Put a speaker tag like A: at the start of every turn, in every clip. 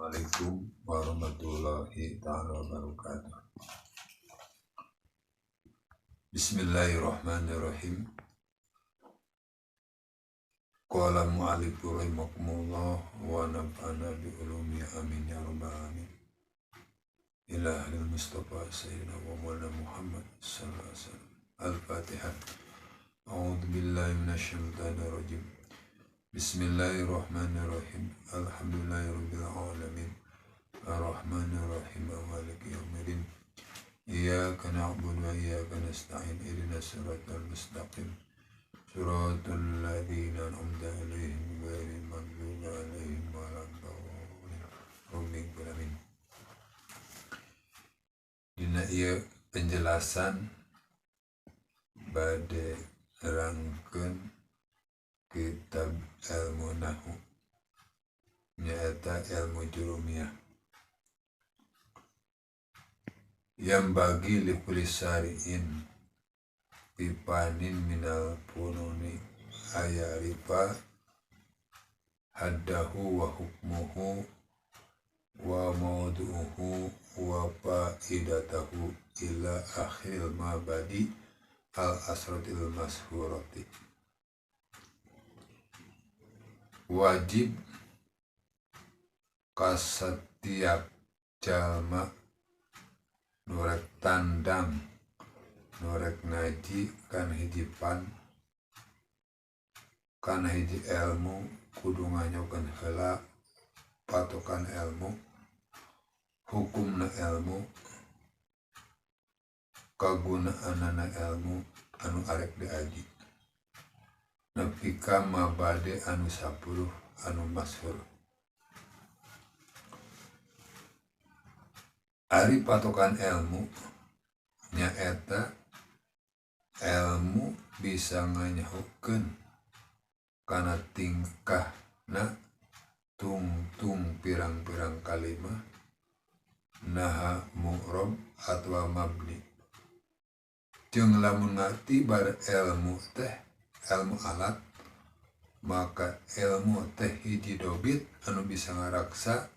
A: Assalamualaikum warahmatullahi ta'ala wabarakatuh. Bismillahirrahmanirrahim. Qala mu'alifu rahimakumullah wa nafa'ana bi ulumi amin ya rabbal alamin. Ila ahlil Mustafa Sayyidina wa Maulana Muhammad sallallahu alaihi wasallam. Al-Fatihah. A'udzu billahi minasyaitonir rajim. Bismillahirrahmanirrahim. Alhamdulillahirabbil alamin. Ar-Rahmanir Rahim. Maliki yaumiddin. Iyyaka na'budu wa iyyaka nasta'in. Ihdinas siratal mustaqim. Siratal ladzina an'amta 'alaihim ghairil maghdubi 'alaihim waladdallin. Dina ieu penjelasan bade nerangkeun kitab ilmu nahwu nyaeta ilmu jurumiyah yang bagi likulli syari'in pipanin minal fununi ayarifa haddahu wa hukmuhu wa maudu'uhu wa fa'idatahu ila akhiril mabadi al-asratil mashhurati. Wajib kasetiap jalma nurek tandang nurek ngaji kan hijipan kan hiji ilmu kudu nganyokeun heula patokan ilmu hukumna ilmu kagunaanana ilmu anu arek diaji nepika mabade anu 10 anu masyhur. Ari patokan ilmu nyaeta ilmu bisa nganyahukeun kana tingkahna tungtung pirang-pirang kalimah naha mu'rab atwa mabni. Jeung lamun ngarti bar ilmu teh ilmu alat maka ilmu teh hiji dobit anu bisa ngaraksa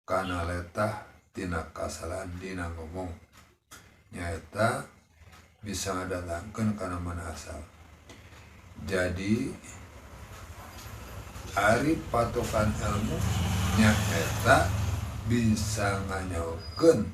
A: kana letah tina kasalahan dina ngomong nyaeta bisa ngadatangkeun kana mana asal. Jadi ari patokan ilmu nyaeta bisa nganyaokeun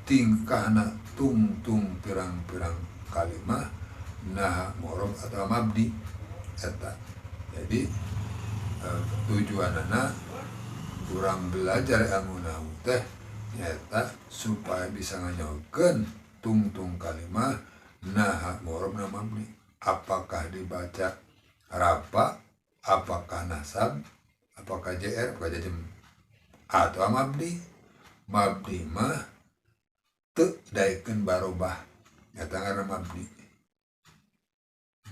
A: tingkahna tungtung pirang-pirang kalimah nah mu'rab atau mabni eta. Jadi tujuanana kurang belajar ilmu nahwu teh nyata supaya bisa nganyakeun tungtung kalimah nah mu'rab na mabni, apakah dibaca rafa, apakah nasab, apakah jr, apakah jazm atau mabni. Mabni mah teu daekeun barobah nyata ngaranna mabni.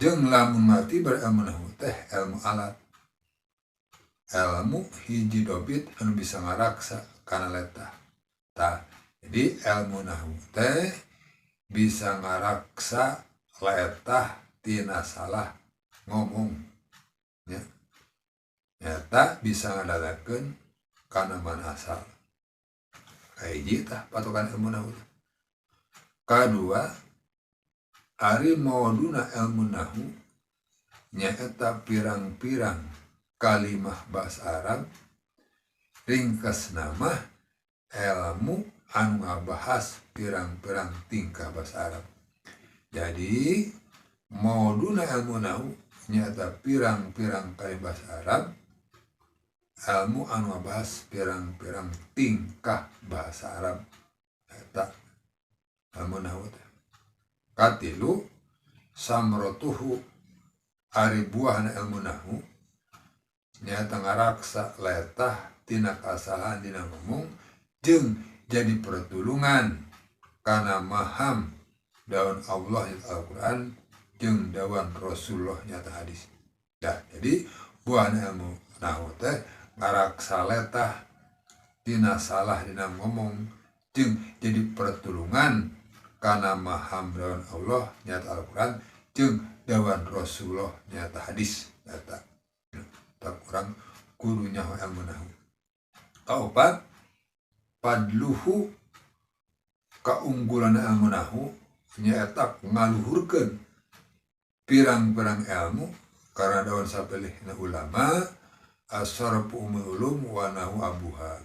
A: Jeung lamun mati berilmu nahwu teh ilmu alat, ilmu hiji dobit anu bisa ngaraksa kana letah tah. Jadi ilmu nahwu teh bisa ngaraksa letah tina salah ngomong ya. Nyata bisa ngadalakeun kana mana asal. Kahiji tah patokan ilmu nahwu. Kadua ari mauduna ilmu nahwu nyaeta pirang-pirang kalimah basa Arab ringkasna mah ilmu anu ngabahas pirang-pirang tingkah basa Arab. Jadi mauduna ilmu nahwu nyaeta pirang-pirang kalimah basa Arab ilmu anu ngabahas pirang-pirang tingkah bahasa Arab eta ilmu nahwu. Katilu samrotuhu ari buahna ilmu nahwu nyaeta ngaraksa letah tina kasalahan dina ngomong jeung jadi pertulungan kana maham daun Allah nyata Al-Quran jeung dawan Rasulullah nyata hadis. Dah, jadi buahna ilmu nahwu teh ngaraksa letah tina salah dina ngomong jeung jadi pertulungan kana maham dawan Allah nyata Al-Quran jeung dawan Rasulullah nyata hadis. Eta tak kurang kudu nyaho ilmu nahwu. Kaopat padluhu kaunggulan ilmu nahu nyaeta ngaluhurkeun pirang-pirang ilmu karena daun sapelihna ulama asarafu ulum wa nahu abuha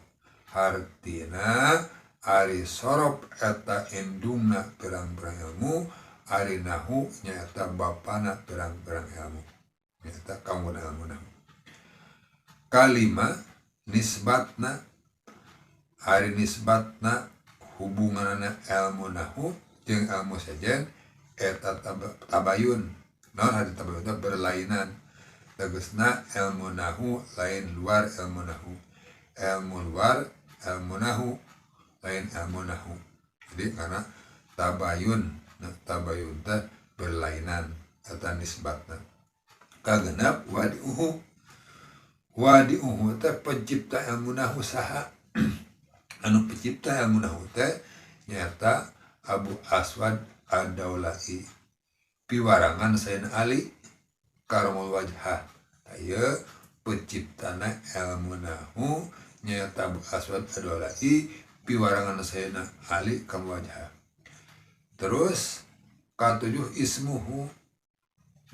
A: hartina ari sorop eta endungna pirang-pirang ilmu ari nahu nyaeta bapana pirang-pirang ilmu nyaeta kamu ilmu nahu kalima nisbatna ari nisbatna hubunganna ilmu nahu jeung ilmu sejen eta tabayun non hari tabayun berlainan tegasna ilmu nahu lain luar ilmu nahu ilmu luar ilmu nahu lain ilmu nahu jadi karena tabayun teh berlainan eta nisbatna kagenap wadiuhu teh pencipta ilmu nahu saha anu pencipta ilmu nahu teh nyata Abu Aswad Ad-Daula'i piwarangan Sayyidina Ali karamul wajhah aya penciptana ilmu nahu nyata Abu Aswad Ad-Daula'i piwarangan Sayyidina Ali karamul wajhah. Terus katujuh ismuhu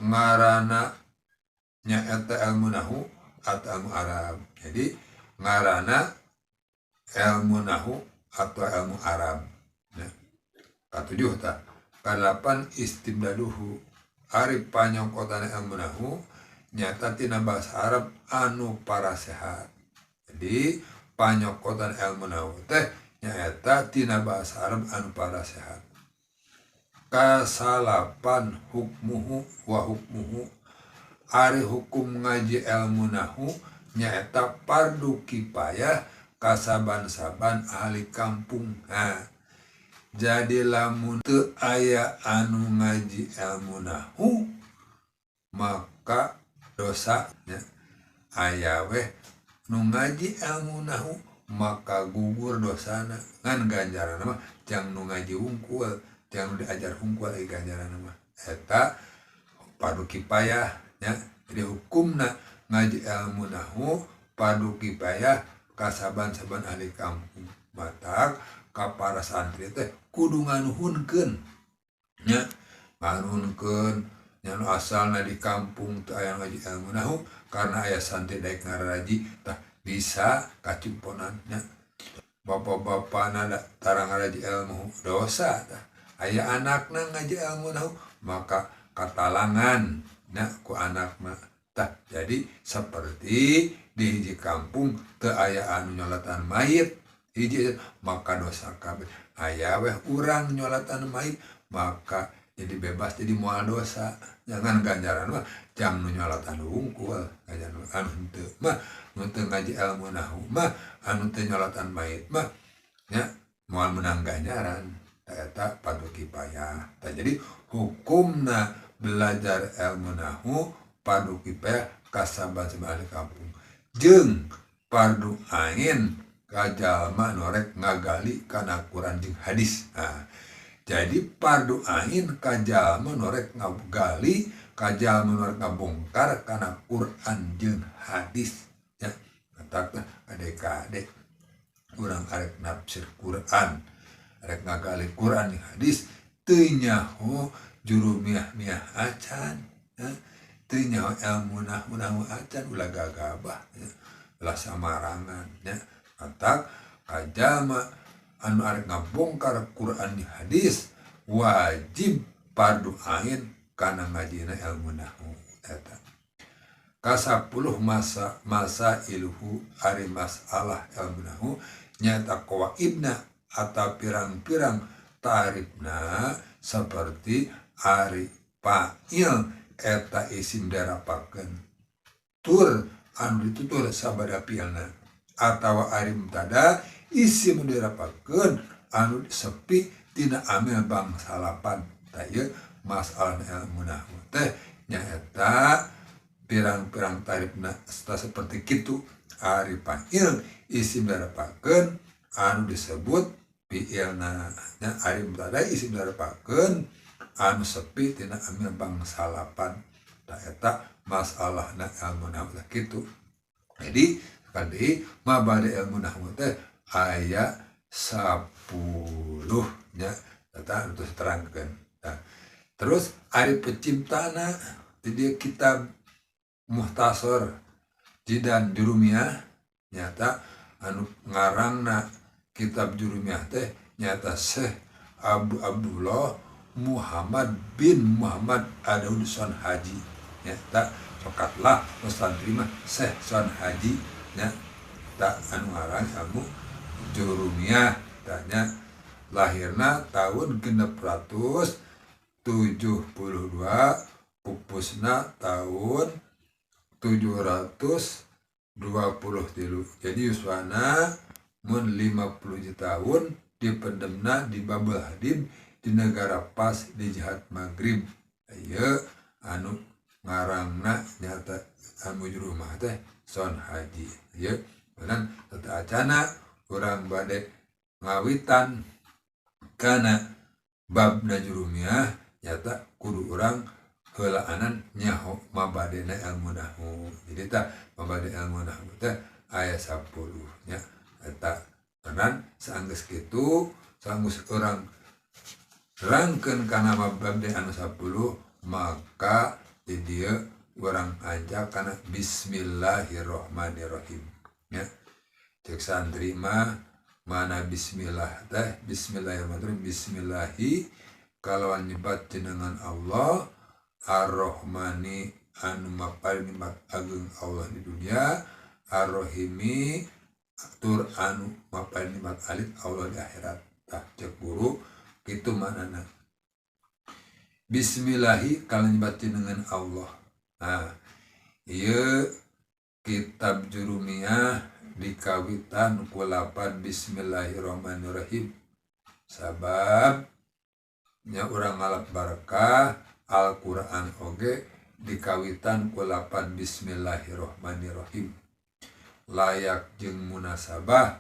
A: ngarana nyaeta ilmu nahu atau ilmu Arab. Jadi ngarana ilmu nahu atau ilmu Arab. Nah, katujuh ta. Kalapan istimdaduhu ari panyongkotana ilmu nahu nyata tina bahasa Arab anu parasehat. Jadi panyongkotan ilmu nahu teh nyata tina bahasa Arab anu parasehat. Kasalapan hukmuhu wa hukmuhu ari hukum ngaji ilmu nahu nyata fardu kifayah kasaban-saban ahli kampung. Jadi lamun teu aya anu ngaji ilmu nahu maka dosanya aya weh nu ngaji ilmu nahu maka gugur dosana ngan ganjaran mah jang nu ngaji hungkul jang diajar hungkul ai ganjaran mah eta fardu kifayah nya. Jadi hukumna ngaji ilmu nahu fardu kifayah kasaban-saban ahli kampung matak ka para santri teh kudu nganuhunkeun nya nganuhunkeun nya nu asalna di kampung teu aya ngaji ilmu nahu karena aya santri daek ngaraji tah bisa kacumponan nya bapak-bapana tarang ngaraji ilmu dosa tah aya anakna ngaji ilmu nahu maka katalangan nya ku anakna tah. Jadi seperti di hiji kampung teu aya anu nyolatan mayit hiji maka dosa kabeh aya weh urang nyolatan mayit maka jadi bebas jadi moal dosa. Jangan ganjaran mah jang nu nyolatan hungkul ganjaran anu henteu mah nu teu ngaji ilmu nahu mah anu teu nyolatan mayit mah nya moal menang ganjaran eta fardu kifayah. Jadi hukumna belajar ilmu nahu fardu kifayah kasaban-saban ahli kampung jeung fardu ain kajalma norek ngagali kana Quran jeung hadis. Jadi fardu ain kajalma norek ngagali kajalma norek ngabongkar kana Quran jeung hadis ya. Matakna adek-adek urang arek nafsir Quran arek ngagali Quran jeung hadis teu nyaho juru miah-miah acan teu nyaho ilmu nahu acan ulah gagabah ya. Ulah samarangan ya. Matak kajalma anu arek ngabongkar Quran di hadis wajib fardu ain kana ngajina ilmu nahu eta. Kasapuluh masa ilhu ari masalah ilmu nahu nyata qawaidna atau pirang-pirang tarifna seperti ari fa'il eta isim darapakeun tur anu ditutur sabada fi'ilna atawa ari mubtada isim dirapakeun anu sepi tina amil bangsalapan. Tah ieu masalah ilmu nahu teh nyaeta pirang-pirang tarifna seperti kitu ari fa'il isim dirapakeun anu disebut fi'ilna nya ari mubtada isim dirapakeun anu sepi tina amil bangsalapan. Tah eta masalahna ilmu nahu kitu. Jadi kali mabade ilmu nahwu teh aya 10 nya eta terus terangkeun. Nah, terus ari penciptana di dia kitab Muhtasar Jidan Jurumiyah nyata anu ngarangna kitab Jurumiyah teh nyata Syekh Abdullah Muhammad bin Muhammad Adaud Son Haji nyata sokatlah Ustaz terima Syekh Son Haji nya tak anu ngarang ilmu Jurumiyah tanya lahirna tahun 672 pupusna tahun 723 jadi yuswana mun 50 tahun dipendemna di Babul Hadid di negara Pas di Jihad Maghrib ayeuna anu ngarangna nyata anu Jurumiyah teh Son Haji ya benan tata acana urang bade ngawitan kana babna Jurumiyah nyata kudu urang heulaanan nyaho mabadena ilmu nahwu jadi tah mabade ilmu nahwu teh aya 10 nya eta tenan saanggeus kitu saanggeus urang rangkeun kana mabade anu 10 maka di dieu urang ajak kana bismillahirrahmanirrahim nya cek santri mah mana bismillah teh bismillahirrahmanirrahim bismillahi kalawan nyebat jenengan Allah Ar-Rahmani anu maparing nikmat agung Allah di dunia Ar-Rahimi tur anu maparing nikmat alit Allah di akhirat tah cek guru kitu manana bismillahi kalawan nyebat jenengan Allah. Nah ieu kitab Jurumiyah dikawitan ku lapan bismillahirrahmanirrahim sabab nya urang ngalap barakah Al-Quran oge dikawitan ku lapan bismillahirrahmanirrahim layak jeung munasabah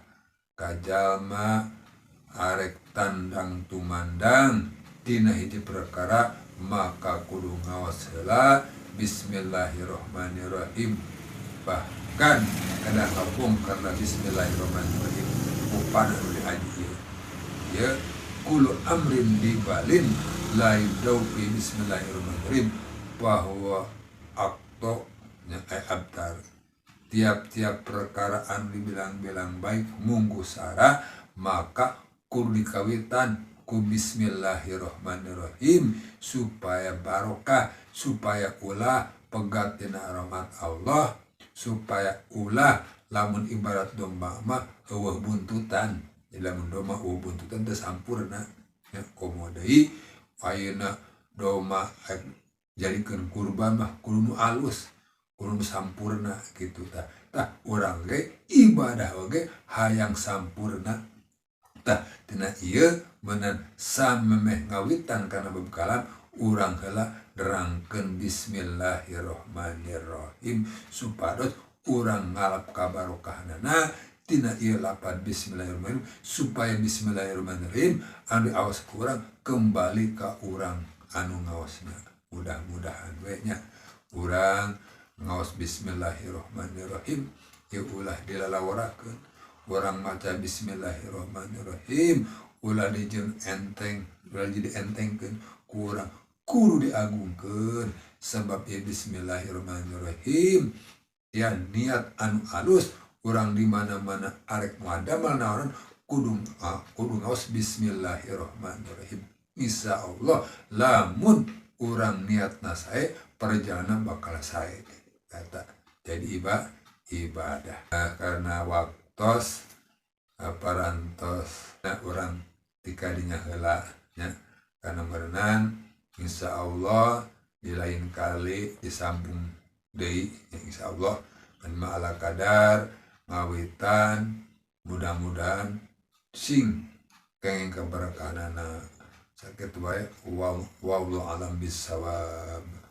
A: kajalma arek tandang tumandang dina hiji perkara maka kudu ngaos heula bismillahirrahmanirrahim bahkan kada kampung karena bismillahirrahmanirrahim upana anu diaji ya kullu amrin dibalin la yudaufi bismillahirrahmanirrahim bahwa akto nya abtar tiap-tiap perkara anu dibilang-bilang baik munggu sara maka kudu dikawitan ku bismillahirrahmanirrahim supaya barokah supaya ulah pegat dina rahmat Allah supaya ulah lamun ibarat domba mah eueuh buntutan lamun domba eueuh buntutan teu sampurna nya komo deui ayeuna domba jalikeun kurban mah kudu nu alus kudu nu sampurna kitu tah urang ge ibadah oge hayang sampurna tah tina ieu menan samemeh ngawitan kana bab kalam urang heula derangkeun bismillahirrahmanirrahim supados urang ngalap kabarokahnana tina ieu lapan bismillahirrahmanirrahim supaya bismillahirrahmanirrahim anu aos ku urang kembali ka urang anu ngaosna mudah-mudahan we nya urang ngaos bismillahirrahmanirrahim ieu ulah dilalawarakeun urang maca bismillahirrahmanirrahim ulah dijieun enteng ulah jadi entengkeun ku urang kudu diagungkeun sebab ya bismillahirrahmanirrahim ya niat anu alus urang di mana-mana arek ngadamel naon kudu ngaos bismillahirrahmanirrahim insyaallah lamun urang niatna sae perjalanan bakal sae eta jadi ibadah karena waktos parantos urang tikadinya heula nya kana merenang insyaallah di lain kali disambung deui insyaallah dan ma'ala kadar ngawitan mudah-mudahan sing kenging kaberkahanana sakit wae wallahu alam bisawab.